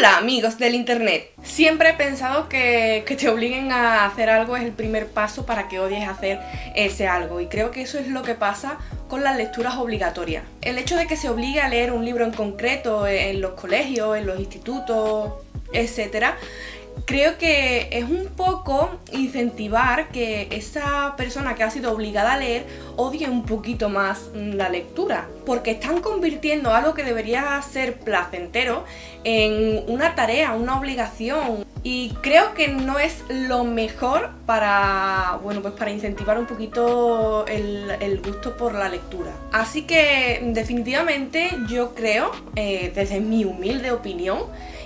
Hola amigos del internet. Siempre he pensado que te obliguen a hacer algo es el primer paso para que odies hacer ese algo, y creo que eso es lo que pasa con las lecturas obligatorias. El hecho de que se obligue a leer un libro en concreto en los colegios, en los institutos, etcétera, creo que es un poco incentivar que esa persona que ha sido obligada a leer odie un poquito más la lectura, porque están convirtiendo algo que debería ser placentero en una tarea, una obligación, y creo que no es lo mejor para incentivar un poquito el gusto por la lectura. Así que definitivamente yo creo, desde mi humilde opinión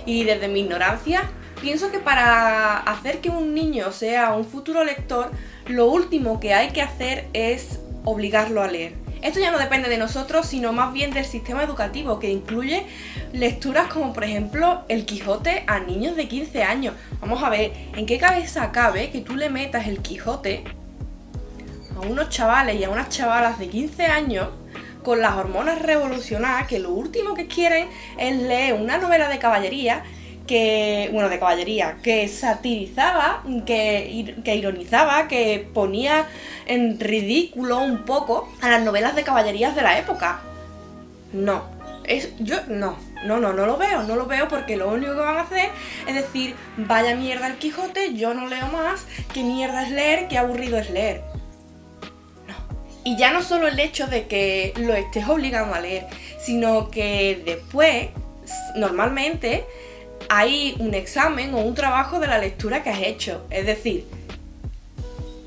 y desde mi ignorancia, pienso que para hacer que un niño sea un futuro lector, lo último que hay que hacer es obligarlo a leer. Esto ya no depende de nosotros, sino más bien del sistema educativo, que incluye lecturas como por ejemplo El Quijote a niños de 15 años. Vamos a ver, ¿en qué cabeza cabe que tú le metas El Quijote a unos chavales y a unas chavalas de 15 años con las hormonas revolucionadas, que lo último que quieren es leer una novela de caballería que satirizaba, que ironizaba, que ponía en ridículo un poco a las novelas de caballerías de la época? No lo veo, porque lo único que van a hacer es decir, vaya mierda El Quijote, yo no leo más, qué mierda es leer, qué aburrido es leer. No. Y ya no solo el hecho de que lo estés obligando a leer, sino que después, normalmente, hay un examen o un trabajo de la lectura que has hecho. Es decir,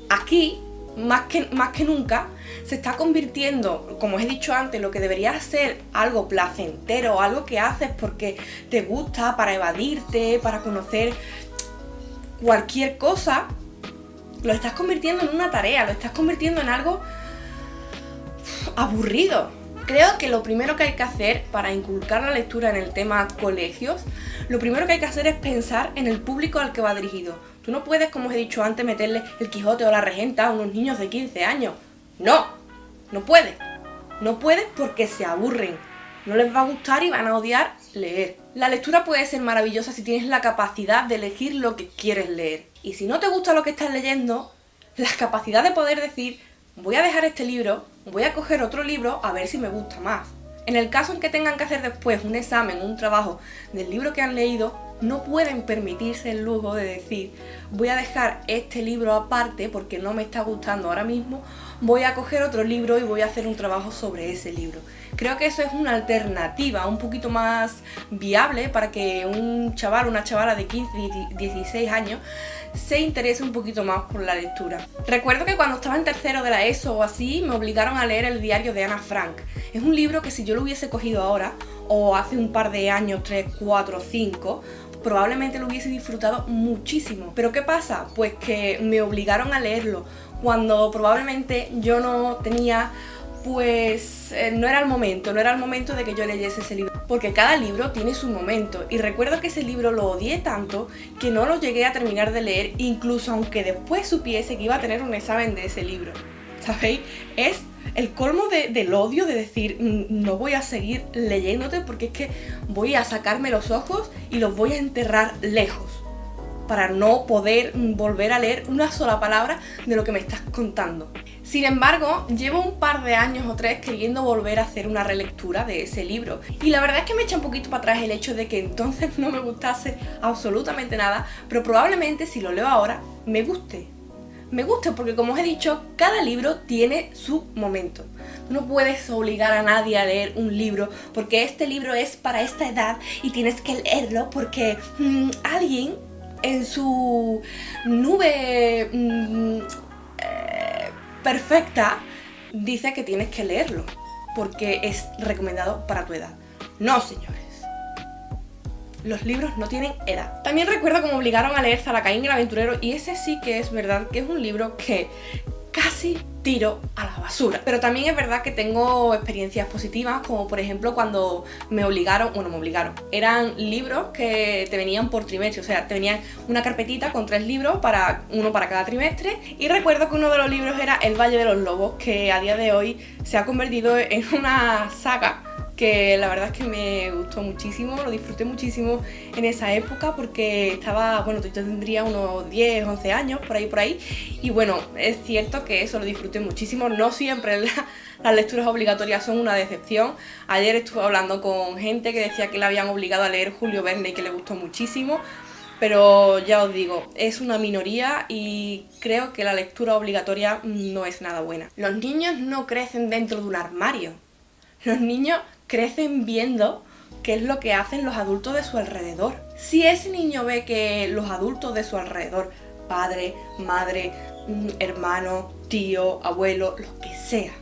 aquí, más que nunca, se está convirtiendo, como os he dicho antes, lo que debería ser algo placentero, algo que haces porque te gusta, para evadirte, para conocer cualquier cosa, lo estás convirtiendo en una tarea, lo estás convirtiendo en algo aburrido. Creo que lo primero que hay que hacer para inculcar la lectura en el tema colegios, lo primero que hay que hacer es pensar en el público al que va dirigido. Tú no puedes, como os he dicho antes, meterle El Quijote o La Regenta a unos niños de 15 años. No puedes. No puedes porque se aburren. No les va a gustar y van a odiar leer. La lectura puede ser maravillosa si tienes la capacidad de elegir lo que quieres leer. Y si no te gusta lo que estás leyendo, la capacidad de poder decir: voy a dejar este libro, voy a coger otro libro a ver si me gusta más. En el caso en que tengan que hacer después un examen, un trabajo del libro que han leído, no pueden permitirse el lujo de decir: voy a dejar este libro aparte porque no me está gustando ahora mismo, voy a coger otro libro y voy a hacer un trabajo sobre ese libro. Creo que eso es una alternativa un poquito más viable para que un chaval, una chavala de 15, 16 años se interese un poquito más por la lectura. Recuerdo que cuando estaba en tercero de la ESO o así, me obligaron a leer el diario de Ana Frank. Es un libro que si yo lo hubiese cogido ahora, o hace un par de años, 3, 4, 5, probablemente lo hubiese disfrutado muchísimo. ¿Pero qué pasa? Pues que me obligaron a leerlo cuando probablemente yo no tenía, no era el momento de que yo leyese ese libro, porque cada libro tiene su momento, y recuerdo que ese libro lo odié tanto que no lo llegué a terminar de leer, incluso aunque después supiese que iba a tener un examen de ese libro. ¿Sabéis? Es el colmo del odio de decir: no voy a seguir leyéndote porque es que voy a sacarme los ojos y los voy a enterrar lejos para no poder volver a leer una sola palabra de lo que me estás contando. Sin embargo, llevo un par de años o 3 queriendo volver a hacer una relectura de ese libro, y la verdad es que me echa un poquito para atrás el hecho de que entonces no me gustase absolutamente nada, pero probablemente si lo leo ahora me guste. Me gusta porque, como os he dicho, cada libro tiene su momento. Tú no puedes obligar a nadie a leer un libro porque este libro es para esta edad y tienes que leerlo porque alguien en su nube perfecta dice que tienes que leerlo porque es recomendado para tu edad. No, señores. Los libros no tienen edad. También recuerdo cómo obligaron a leer Zacarín el aventurero, y ese sí que es verdad que es un libro que casi tiro a la basura. Pero también es verdad que tengo experiencias positivas, como por ejemplo cuando me obligaron. Eran libros que te venían por trimestre, o sea, te venían una carpetita con 3 libros, uno para cada trimestre, y recuerdo que uno de los libros era El Valle de los Lobos, que a día de hoy se ha convertido en una saga que la verdad es que me gustó muchísimo, lo disfruté muchísimo en esa época porque estaba, bueno, yo tendría unos 10, 11 años, por ahí, y bueno, es cierto que eso lo disfruté muchísimo. No siempre las lecturas obligatorias son una decepción. Ayer estuve hablando con gente que decía que le habían obligado a leer Julio Verne y que le gustó muchísimo, pero ya os digo, es una minoría y creo que la lectura obligatoria no es nada buena. Los niños no crecen dentro de un armario. Los niños crecen viendo qué es lo que hacen los adultos de su alrededor. Si ese niño ve que los adultos de su alrededor, padre, madre, hermano, tío, abuelo, lo que sea,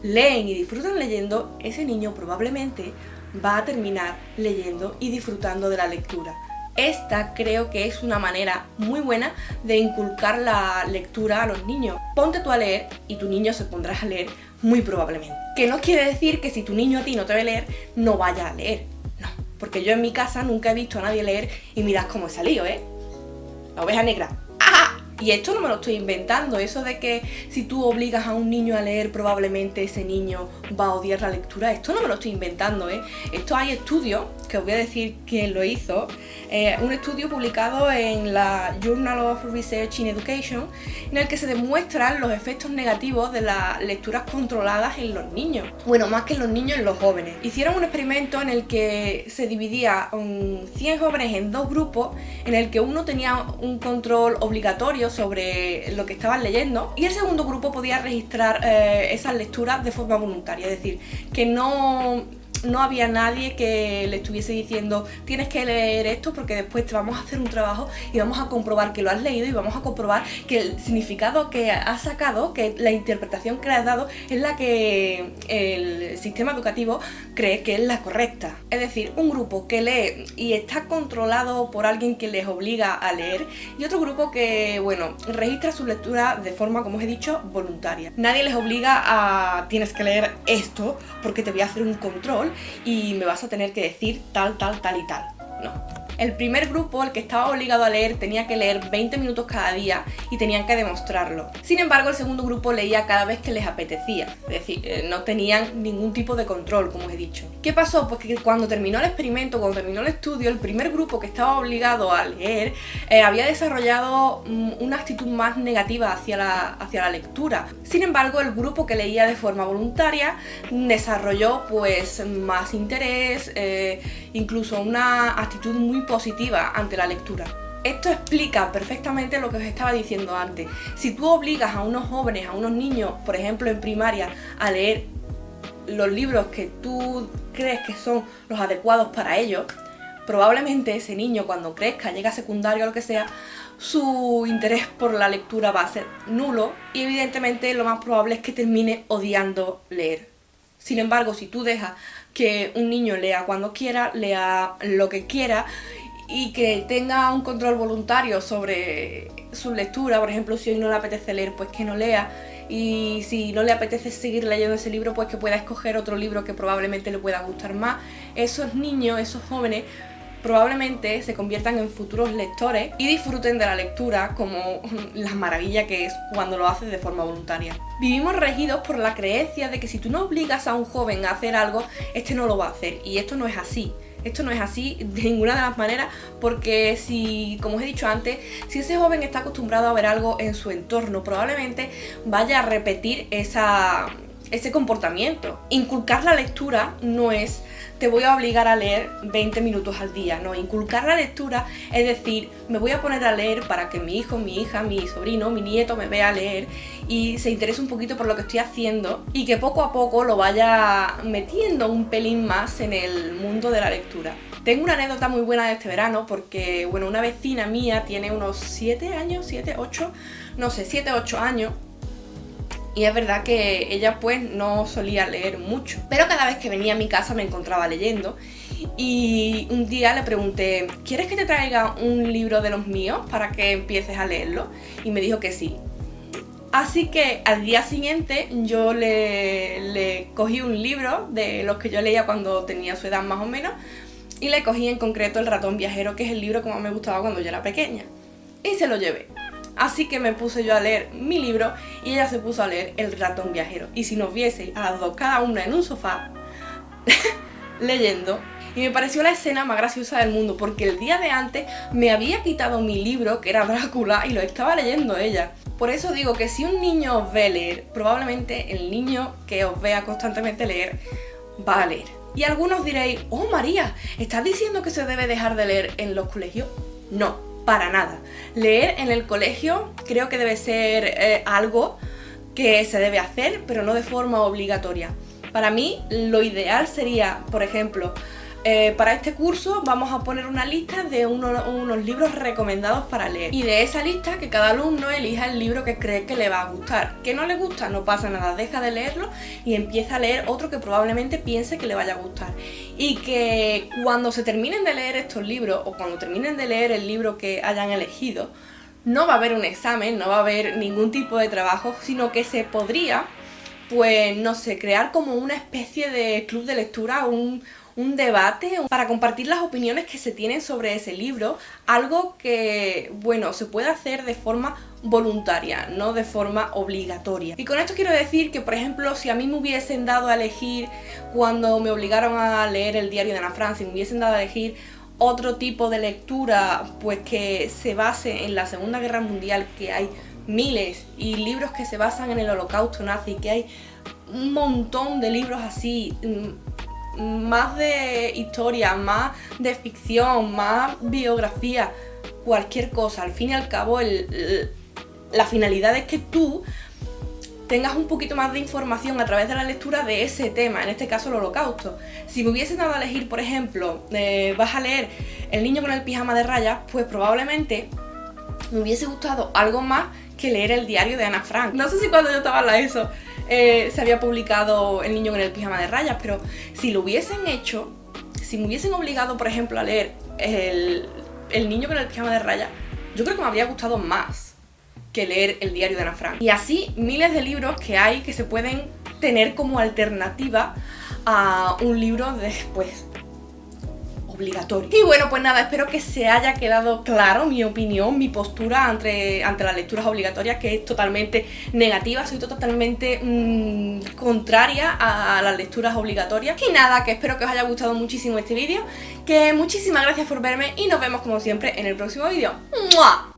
leen y disfrutan leyendo, ese niño probablemente va a terminar leyendo y disfrutando de la lectura. Esta creo que es una manera muy buena de inculcar la lectura a los niños. Ponte tú a leer y tu niño se pondrá a leer muy probablemente. Que no quiere decir que si tu niño a ti no te ve leer, no vaya a leer. No, porque yo en mi casa nunca he visto a nadie leer y mirad cómo he salido, ¿eh? La oveja negra. ¡Ah! Y esto no me lo estoy inventando, eso de que si tú obligas a un niño a leer probablemente ese niño va a odiar la lectura, esto no me lo estoy inventando, ¿eh? Esto hay estudios, que os voy a decir quién lo hizo, un estudio publicado en la Journal of Research in Education, en el que se demuestran los efectos negativos de las lecturas controladas en los niños. Bueno, más que en los niños, en los jóvenes. Hicieron un experimento en el que se dividía 100 jóvenes en dos grupos, en el que uno tenía un control obligatorio sobre lo que estaban leyendo y el segundo grupo podía registrar esas lecturas de forma voluntaria, es decir, que no había nadie que le estuviese diciendo tienes que leer esto porque después te vamos a hacer un trabajo y vamos a comprobar que lo has leído y vamos a comprobar que el significado que has sacado, que la interpretación que le has dado es la que el sistema educativo cree que es la correcta. Es decir, un grupo que lee y está controlado por alguien que les obliga a leer y otro grupo que, bueno, registra su lectura de forma, como os he dicho, voluntaria. Nadie les obliga a tienes que leer esto porque te voy a hacer un control y me vas a tener que decir tal y tal. No. El primer grupo, el que estaba obligado a leer, tenía que leer 20 minutos cada día y tenían que demostrarlo. Sin embargo, el segundo grupo leía cada vez que les apetecía, es decir, no tenían ningún tipo de control, como os he dicho. ¿Qué pasó? Pues que cuando terminó el experimento, cuando terminó el estudio, el primer grupo que estaba obligado a leer había desarrollado una actitud más negativa hacia la lectura. Sin embargo, el grupo que leía de forma voluntaria desarrolló pues más interés, incluso una actitud muy positiva ante la lectura. Esto explica perfectamente lo que os estaba diciendo antes. Si tú obligas a unos jóvenes, a unos niños, por ejemplo en primaria, a leer los libros que tú crees que son los adecuados para ellos, probablemente ese niño cuando crezca, llegue a secundaria o lo que sea, su interés por la lectura va a ser nulo y evidentemente lo más probable es que termine odiando leer. Sin embargo, si tú dejas que un niño lea cuando quiera, lea lo que quiera y que tenga un control voluntario sobre su lectura, por ejemplo, si hoy no le apetece leer, pues que no lea, y si no le apetece seguir leyendo ese libro, pues que pueda escoger otro libro que probablemente le pueda gustar más. Esos niños, esos jóvenes, probablemente se conviertan en futuros lectores y disfruten de la lectura como la maravilla que es cuando lo haces de forma voluntaria. Vivimos regidos por la creencia de que si tú no obligas a un joven a hacer algo, este no lo va a hacer, y esto no es así. Esto no es así de ninguna de las maneras, porque si, como os he dicho antes, si ese joven está acostumbrado a ver algo en su entorno, probablemente vaya a repetir ese comportamiento. Inculcar la lectura no es te voy a obligar a leer 20 minutos al día, no. Inculcar la lectura es decir, me voy a poner a leer para que mi hijo, mi hija, mi sobrino, mi nieto me vea leer y se interese un poquito por lo que estoy haciendo y que poco a poco lo vaya metiendo un pelín más en el mundo de la lectura. Tengo una anécdota muy buena de este verano porque, bueno, una vecina mía tiene unos 7 años, 7, 8, no sé, 7, 8 años. Y es verdad que ella pues no solía leer mucho, pero cada vez que venía a mi casa me encontraba leyendo y un día le pregunté, ¿quieres que te traiga un libro de los míos para que empieces a leerlo? Y me dijo que sí. Así que al día siguiente yo le cogí un libro de los que yo leía cuando tenía su edad más o menos y le cogí en concreto El ratón viajero, que es el libro que más me gustaba cuando yo era pequeña, y se lo llevé. Así que me puse yo a leer mi libro y ella se puso a leer El ratón viajero. Y si nos viese a las dos cada una en un sofá, leyendo. Y me pareció la escena más graciosa del mundo, porque el día de antes me había quitado mi libro, que era Drácula, y lo estaba leyendo ella. Por eso digo que si un niño os ve leer, probablemente el niño que os vea constantemente leer, va a leer. Y algunos diréis, oh María, ¿estás diciendo que se debe dejar de leer en los colegios? No, para nada. Leer en el colegio creo que debe ser algo que se debe hacer, pero no de forma obligatoria. Para mí, lo ideal sería, por ejemplo, para este curso vamos a poner una lista de unos libros recomendados para leer. Y de esa lista que cada alumno elija el libro que cree que le va a gustar. Que no le gusta, no pasa nada, deja de leerlo y empieza a leer otro que probablemente piense que le vaya a gustar. Y que cuando se terminen de leer estos libros, o cuando terminen de leer el libro que hayan elegido, no va a haber un examen, no va a haber ningún tipo de trabajo, sino que se podría, pues no sé, crear como una especie de club de lectura, un debate para compartir las opiniones que se tienen sobre ese libro, algo que, bueno, se puede hacer de forma voluntaria, no de forma obligatoria. Y con esto quiero decir que, por ejemplo, si a mí me hubiesen dado a elegir, cuando me obligaron a leer el diario de Ana Frank, si me hubiesen dado a elegir otro tipo de lectura, pues que se base en la Segunda Guerra Mundial, que hay miles, y libros que se basan en el Holocausto nazi, que hay un montón de libros así, más de historia, más de ficción, más biografía, cualquier cosa. Al fin y al cabo, la finalidad es que tú tengas un poquito más de información a través de la lectura de ese tema, en este caso el Holocausto. Si me hubiesen dado a elegir, por ejemplo, vas a leer El niño con el pijama de rayas, pues probablemente me hubiese gustado algo más que leer el diario de Ana Frank. No sé si cuando yo estaba en la ESO se había publicado El niño con el pijama de rayas, pero si lo hubiesen hecho, si me hubiesen obligado, por ejemplo, a leer El niño con el pijama de rayas, yo creo que me habría gustado más que leer el diario de Ana Frank. Y así miles de libros que hay que se pueden tener como alternativa a un libro después obligatorio. Y bueno, pues nada, espero que se haya quedado claro mi opinión, mi postura ante las lecturas obligatorias, que es totalmente negativa. Soy totalmente contraria a las lecturas obligatorias. Y nada, que espero que os haya gustado muchísimo este vídeo, que muchísimas gracias por verme y nos vemos como siempre en el próximo vídeo. ¡Mua!